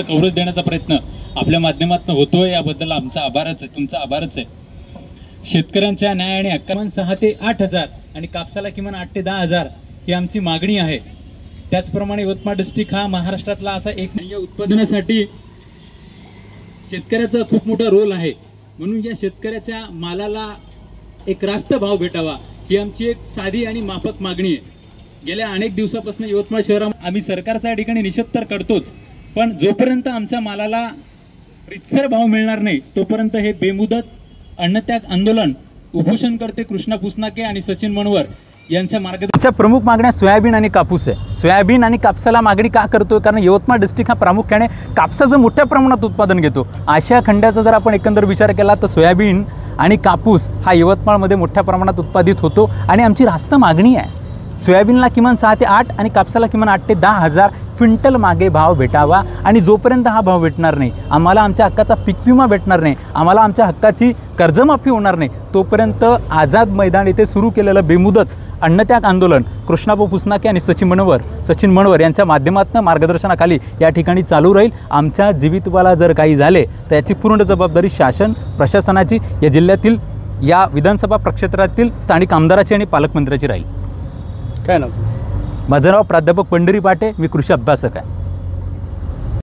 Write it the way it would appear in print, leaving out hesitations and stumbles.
Coverage देण्याचा प्रयत्न आपल्या माध्यमातून होतोय, याबद्दल आमचा आभारच आहे, तुमचा आभारच आहे। शेतकऱ्यांच्या न्याय आणि हक्कांना 6 ते 8 हजार आणि कापसाला किमान 8 ते 10 हजार ही आमची मागणी आहे। त्याचप्रमाणे यवतमाळ डिस्ट्रिक्ट हा महाराष्ट्रातला असा एक या उत्पादनासाठी शेतकऱ्याचा खूप मोठा रोल आहे, म्हणून या शेतकऱ्याच्या मालाला एक रास्त भाव भेटावा ही आमची एक साधी आणि माफक मागणी आहे। गेल्या अनेक दिवसापासून यवतमाळ शहरात आम्ही सरकारचा या ठिकाणी निषेध तर करतोच, पण जोपर्यंत आमच्या मालाला रितसर भाव मिळणार नाही तोपर्यंत हे बेमुदत अन्नत्याग आंदोलन उपोषणकर्ते कृष्णा पुसनाके आणि सचिन मनवर यांच्या मार्गदर्शनाच्या प्रमुख मागण्या सोयाबीन आणि कापूस आहे। सोयाबीन आणि कापसाला मागणी का करतोय? कारण यवतमाळ डिस्ट्रिक्ट हा प्रामुख्याने कापसाचं मोठ्या प्रमाणात उत्पादन घेतो। आशिया खंडाचा जर आपण एकंदर विचार केला तर सोयाबीन आणि कापूस हा यवतमाळमध्ये मोठ्या प्रमाणात उत्पादित होतो आणि आमची रास्त मागणी आहे। सोयाबीनला किमान 6 ते 8 आणि कापसाला किमान 8 ते 10 हजार क्विंटल मागे भाव भेटावा आणि जोपर्यंत हा भाव भेटणार नाही, आम्हाला आमच्या हक्काचा पीक विमा भेटणार नाही, आम्हाला आमच्या हक्काची कर्जमाफी होणार नाही, तोपर्यंत आझाद मैदान येथे सुरू केलेलं बेमुदत अन्नत्याग आंदोलन कृष्णाभाऊ पुसनाके आणि सचिन मनवर यांच्या माध्यमातून मार्गदर्शनाखाली या ठिकाणी चालू राहील। आमच्या जीवितवाला जर काही झाले तर याची पूर्ण जबाबदारी शासन प्रशासनाची, या जिल्ह्यातील या विधानसभा प्रक्षेत्रातील स्थानिक आमदाराची आणि पालकमंत्र्याची राहील। काय नाव? माझं नाव प्राध्यापक पंढरी पाटे, मी कृषी अभ्यासक आहे।